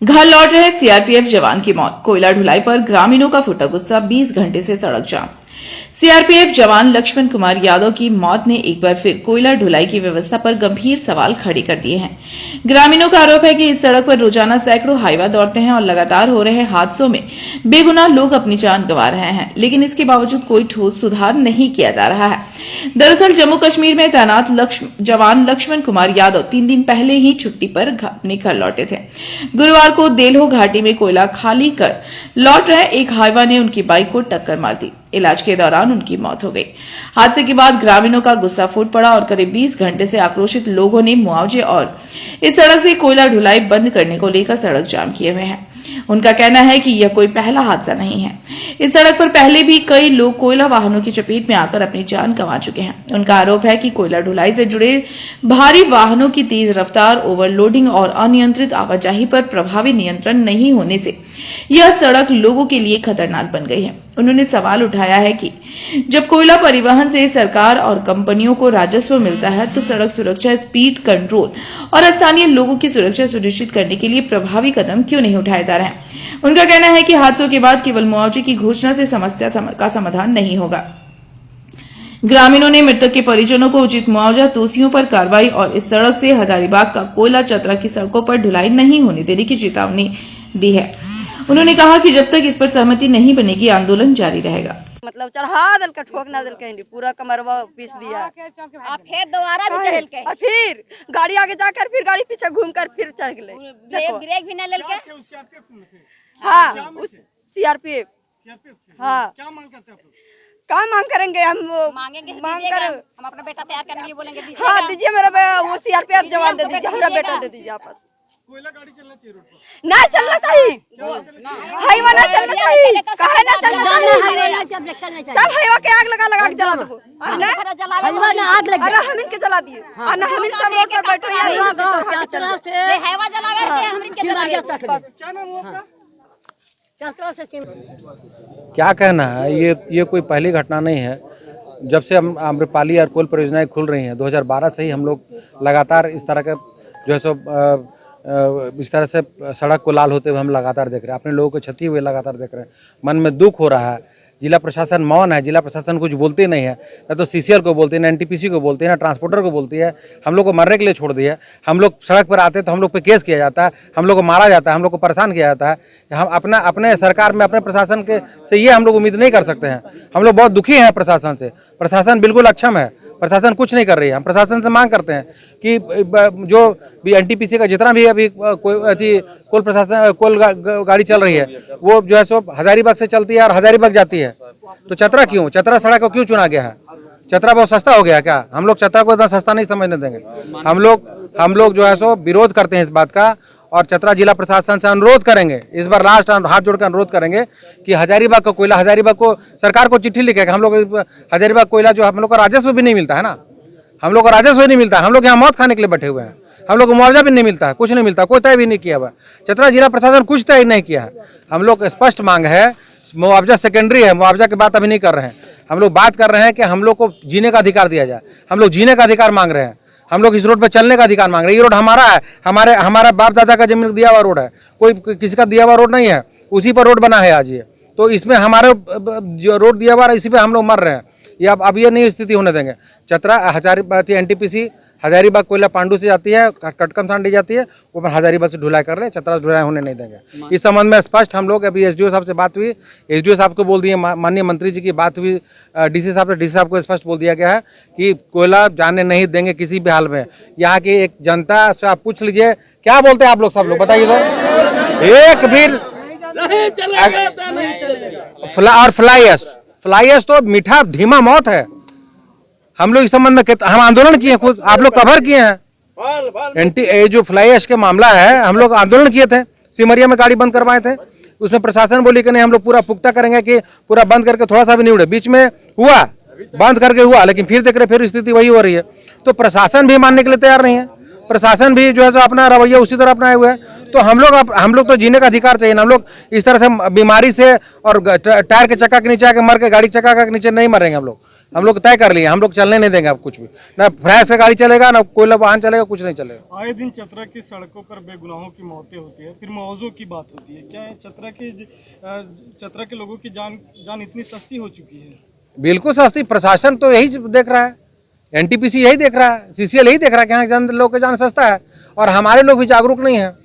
घर लौट रहे सीआरपीएफ जवान की मौत। कोयला ढुलाई पर ग्रामीणों का फूटा गुस्सा, 20 घंटे से सड़क जाम। सीआरपीएफ जवान लक्ष्मण कुमार यादव की मौत ने एक बार फिर कोयला ढुलाई की व्यवस्था पर गंभीर सवाल खड़े कर दिए हैं। ग्रामीणों का आरोप है कि इस सड़क पर रोजाना सैकड़ों हाईवा दौड़ते हैं और लगातार हो रहे हादसों में बेगुनाह लोग अपनी जान गंवा रहे हैं, लेकिन इसके बावजूद कोई ठोस सुधार नहीं किया जा रहा है। दरअसल जम्मू कश्मीर में तैनात जवान लक्ष्मण कुमार यादव 3 दिन पहले ही छुट्टी पर अपने घर लौटे थे। गुरुवार को देल्हो घाटी में कोयला खाली कर लौट रहे एक हाईवा ने उनकी बाइक को टक्कर मार दी। इलाज के दौरान उनकी मौत हो गई। हादसे के बाद ग्रामीणों का गुस्सा फूट पड़ा और करीब 20 घंटे से आक्रोशित लोगों ने मुआवजे और इस सड़क से कोयला ढुलाई बंद करने को लेकर सड़क जाम किए हुए हैं। उनका कहना है कि यह कोई पहला हादसा नहीं है। इस सड़क पर पहले भी कई लोग कोयला वाहनों की चपेट में आकर अपनी जान गंवा चुके हैं। उनका आरोप है कि कोयला ढुलाई से जुड़े भारी वाहनों की तेज रफ्तार, ओवरलोडिंग और अनियंत्रित आवाजाही पर प्रभावी नियंत्रण नहीं होने से यह सड़क लोगों के लिए खतरनाक बन गई है। उन्होंने सवाल उठाया है कि जब कोयला परिवहन से सरकार और कंपनियों को राजस्व मिलता है तो सड़क सुरक्षा, स्पीड कंट्रोल और स्थानीय लोगों की सुरक्षा सुनिश्चित करने के लिए प्रभावी कदम क्यों नहीं उठाए जा रहे हैं। उनका कहना है कि हादसों के बाद केवल मुआवजे की घोषणा से समस्या का समाधान नहीं होगा। ग्रामीणों ने मृतक के परिजनों को उचित मुआवजा, दोषियों पर कार्रवाई और इस सड़क से हजारीबाग का कोयला चतरा की सड़कों पर ढुलाई नहीं होने देने की चेतावनी दी है। उन्होंने कहा कि जब तक इस पर सहमति नहीं बनेगी, आंदोलन जारी रहेगा। मतलब चढ़ा दल का ठोक ना दल के पूरा कमरवा पीस दिया, आप फिर दोबारा भी चढ़ल के और फिर गाड़ी आगे जाकर फिर गाड़ी पीछे घूमकर फिर चढ़ गए, ब्रेक भी ना लेल के। हाँ, उस सीआरपीएफ। हाँ, क्या मांग करेंगे हम? मांगेंगे, मांग कर हम अपना बेटा तैयार करने के लिए बोलेंगे। हाँ, दीजिए मेरा वो सीआरपीएफ जवान दे दीजिए, हमारा बेटा दे दीजिए आपस। कोयला गाड़ी चलना चाहिए रोड पर। ना चलना चाहिए, हाईवा ना चलना चाहिए, कहे ना चलना चाहिए। सब हाईवा के आग लगा लगा के जला दो। अरे हम इनके जला दिए, और हम इन सब रोड पर बैठो यार, जे हैवा जलावे जे हम इनके जलावे। बस क्या नाम है आपका? क्या कहना है, ये कोई पहली घटना नहीं है। जब से हम आम्रपाली और कोल परियोजनाएं खुल रही हैं 2012 से ही हम लोग लगातार इस तरह के जो है सो इस तरह से सड़क को लाल होते हुए हम लगातार देख रहे हैं। अपने लोगों को क्षति हुए लगातार देख रहे हैं। मन में दुख हो रहा है। जिला प्रशासन मौन है, जिला प्रशासन कुछ बोलते नहीं है, ना तो सीसीआर को बोलती है, ना एनटीपीसी को बोलती है, ना ट्रांसपोर्टर को बोलती है। हम लोग को मरने के लिए छोड़ दिया है। हम लोग सड़क पर आते हैं तो हम लोग पे केस किया जाता है, हम लोग को मारा जाता है, हम लोग को परेशान किया जाता है। हम अपने सरकार में अपने प्रशासन के से ये हम लोग उम्मीद नहीं कर सकते हैं। हम लोग बहुत दुखी हैं प्रशासन से। प्रशासन बिल्कुल अक्षम है, प्रशासन कुछ नहीं कर रही है। हम प्रशासन से मांग करते हैं कि जो भी एनटीपीसी का जितना भी अभी कोल प्रशासन कोल गाड़ी चल रही है वो जो है सो हजारीबाग से चलती है और हजारीबाग जाती है। तो चतरा क्यों, चतरा सड़क को क्यों चुना गया है? चतरा बहुत सस्ता हो गया क्या? हम लोग चतरा को इतना सस्ता नहीं समझने देंगे। हम लोग जो है सो विरोध करते हैं इस बात का और चतरा जिला प्रशासन से अनुरोध करेंगे, इस बार लास्ट हाथ जोड़कर अनुरोध करेंगे कि हजारीबाग का कोयला, हजारीबाग को सरकार को चिट्ठी लिखेगा। हम लोग हजारीबाग कोयला जो हम लोग का राजस्व भी नहीं मिलता है ना, हम लोग का राजस्व नहीं मिलता। हम लोग यहाँ मौत खाने के लिए बैठे हुए हैं। हम लोग को मुआवजा भी नहीं मिलता है, कुछ नहीं मिलता, कोई तय भी नहीं किया हुआ। चतरा जिला प्रशासन कुछ तय नहीं किया है। हम लोग स्पष्ट मांग है, मुआवजा सेकेंडरी है, मुआवजा की बात अभी नहीं कर रहे हैं। हम लोग बात कर रहे हैं कि हम लोग को जीने का अधिकार दिया जाए। हम लोग जीने का अधिकार मांग रहे हैं। हम लोग इस रोड पर चलने का अधिकार मांग रहे हैं। ये रोड हमारा है, हमारा बाप दादा का जमीन दिया हुआ रोड है, कोई किसी का दिया हुआ रोड नहीं है। उसी पर रोड बना है आज ये, तो इसमें हमारे जो रोड दिया हुआ है इसी पे हम लोग मर रहे हैं। ये अब ये नहीं स्थिति होने देंगे। चतरा एनटीपीसी हजारीबाग कोयला पांडू से जाती है, कटकम सांडी जाती है, वो हजारीबाग से ढुलाई कर रहे हैं। चतरा ढुलाई होने नहीं देंगे। इस संबंध में स्पष्ट हम लोग अभी एसडीओ साहब से बात हुई, एसडीओ साहब को बोल दिए, माननीय मंत्री जी की बात हुई डीसी साहब से, डीसी साहब को स्पष्ट बोल दिया गया है कि कोयला जाने नहीं देंगे किसी भी हाल में। यहाँ की एक जनता से आप पूछ लीजिए क्या बोलते हैं आप लोग, सब लोग बताइए तो। एक भी और फ्लाईएस तो मीठा धीमा मौत है। हम लोग इस संबंध में हम आंदोलन किए खुद, आप लोग कवर किए हैं। जो फ्लाई ऐश के मामला है हम लोग आंदोलन किए थे, सिमरिया में गाड़ी बंद करवाए थे। उसमें प्रशासन बोली कि नहीं हम लोग पूरा पुख्ता करेंगे कि पूरा बंद करके थोड़ा सा भी नहीं उड़े। बीच में हुआ, बंद करके हुआ, लेकिन फिर देख रहे फिर स्थिति वही हो रही है। तो प्रशासन भी मानने के लिए तैयार नहीं है। प्रशासन भी जो है अपना रवैया उसी तरह अपनाए हुए है। तो हम लोग तो जीने का अधिकार चाहिए ना। हम लोग इस तरह से बीमारी से और टायर के चक्का के नीचे आके मर के गाड़ी चक्का के नीचे नहीं मरेंगे हम लोग। हम लोग तय कर लिए, हम लोग चलने नहीं देंगे अब कुछ भी, ना फ्रेश से गाड़ी चलेगा, ना कोयला वाहन चलेगा, कुछ नहीं चलेगा। आए दिन चतरा की सड़कों पर बेगुनाहों की मौतें होती है, फिर मुआवजों की बात होती है। क्या है चतरा के लोगों की जान इतनी सस्ती हो चुकी है? बिल्कुल सस्ती, प्रशासन तो यही देख रहा है, एनटीपीसी यही देख रहा है, सीसीएल यही देख रहा है कि यहाँ लोग का जान सस्ता है, और हमारे लोग भी जागरूक नहीं है।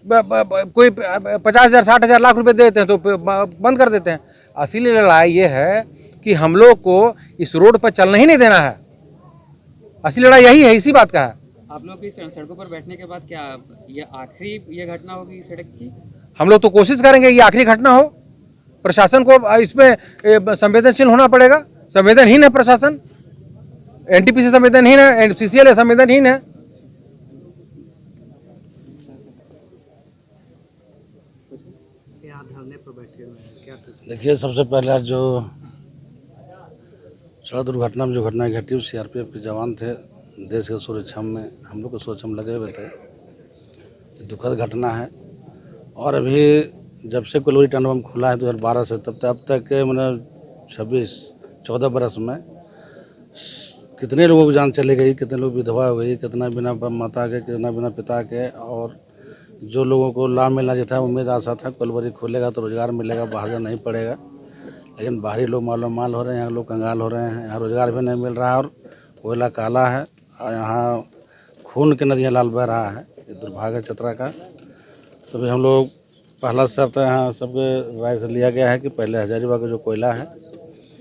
कोई 50,000 60,000 लाख रुपए दे देते हैं तो बंद कर देते हैं। असली लड़ाई ये है कि हम लोग को इस रोड पर चलना ही नहीं देना है, असली लड़ाई यही है, इसी बात का है। आप लोग की सड़कों पर बैठने के बाद क्या ये आखिरी ये घटना होगी सड़क की? हम लोग तो कोशिश करेंगे ये आखिरी घटना हो। प्रशासन को इसमें संवेदनशील होना पड़ेगा, संवेदनहीन है प्रशासन, एनटीपीसी संवेदनहीन है, सीसीएल संवेदनहीन है। देखिए, सबसे पहले जो सड़क दुर्घटना में जो घटनाएं घटी, सीआरपीएफ के जवान थे, देश के सुरक्षा में हम लोग को सुरक्षा में लगे हुए थे। दुखद घटना है। और अभी जब से कोयला टनल खुला है 2012 से तब तक मतलब 14 बरस में कितने लोगों की जान चली गई, कितने लोग विधवा हो गई, कितना बिना माता के, कितना बिना पिता के। और जो लोगों को लाभ मिलना चाहिए था, उम्मीद आशा था कोयलबरी खुलेगा तो रोज़गार मिलेगा, बाहर जाना नहीं पड़ेगा, लेकिन बाहरी लोग माल हो रहे हैं, यहाँ लोग कंगाल हो रहे हैं, यहाँ रोज़गार भी नहीं मिल रहा है और कोयला काला है और यहाँ खून की नदियाँ लाल बह रहा है। ये दुर्भाग्य है चतरा का। तो भी हम लोग पहला शर्त यहाँ सबके राय से लिया गया है कि पहले हजारीबाग का जो कोयला है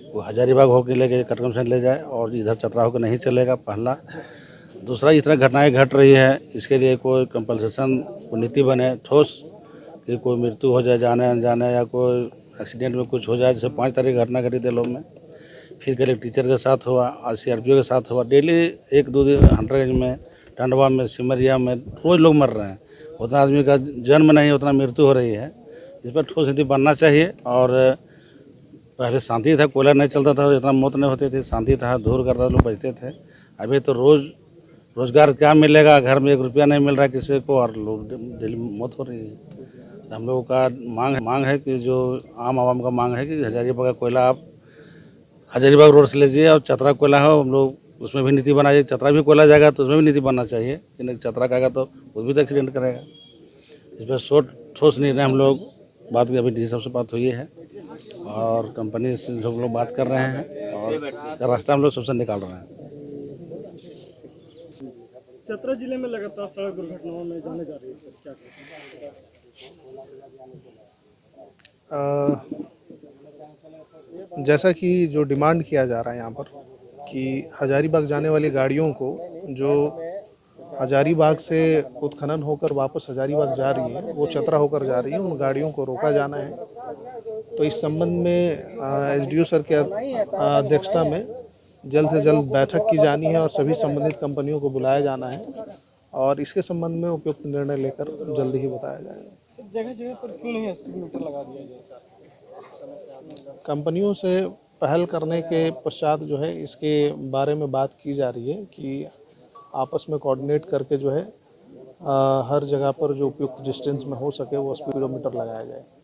वो हजारीबाग होकर लेके कटकम से ले जाए और इधर चतरा होकर नहीं चलेगा, पहला। दूसरा, इस तरह घटनाएं घट रही है, इसके लिए कोई कंपल्सेशन नीति बने ठोस, कि कोई मृत्यु हो जाए जाने अनजाने या कोई एक्सीडेंट में कुछ हो जाए। जैसे 5 तारीख घटना घटी दिलों में, फिर कल एक टीचर के साथ हुआ और सीआरपीओ के साथ हुआ। डेली 1-2 दिन हंड्रेगंज में, टंडवा में, सिमरिया में रोज़ लोग मर रहे हैं। उतना आदमी का जन्म नहीं, उतना मृत्यु हो रही है। इस पर ठोस नीति बनना चाहिए। और पहले शांति था, कोयला नहीं चलता था, इतना मौत नहीं होती थी, शांति था, धूल करता लोग बचते थे। अभी तो रोज़गार क्या मिलेगा, घर में 1 रुपया नहीं मिल रहा है किसी को और लोग डेली मौत हो रही है। तो हम लोगों का मांग है कि जो आम आवाम का मांग है कि हजारीबाग का कोयला आप हजारीबाग रोड से लीजिए और चतरा कोयला हो, हम लोग उसमें भी नीति बनाइए। चतरा भी कोयला जाएगा तो उसमें भी नीति बनना चाहिए कि नहीं, चतरा का आएगा तो वो भी तो एक्सीडेंट करेगा। इस पर ठोस निर्णय हम लोग बात की, अभी डी साहब से बात हुई है और कंपनी से सब लोग बात कर रहे हैं और रास्ता हम लोग सबसे निकाल रहे हैं। चतरा जिले में लगातार सड़क दुर्घटनाओं में जाने जा रही है सर, क्या जैसा कि जो डिमांड किया जा रहा है यहाँ पर कि हजारीबाग जाने वाली गाड़ियों को जो हजारीबाग से उत्खनन होकर वापस हजारीबाग जा रही है, वो चतरा होकर जा रही है, उन गाड़ियों को रोका जाना है। तो इस संबंध में एसडीओ सर के अध्यक्षता में जल्द से जल्द बैठक की जानी है और सभी संबंधित कंपनियों को बुलाया जाना है और इसके संबंध में उपयुक्त निर्णय लेकर जल्द ही बताया जाएगा। जगह जगह पर क्यों नहीं स्पीड मीटर लगा दिया जाए? कंपनियों से पहल करने के पश्चात जो है इसके बारे में बात की जा रही है कि आपस में कोऑर्डिनेट करके जो है हर जगह पर जो उपयुक्त डिस्टेंस में हो सके वो स्पीडोमीटर लगाया जाए।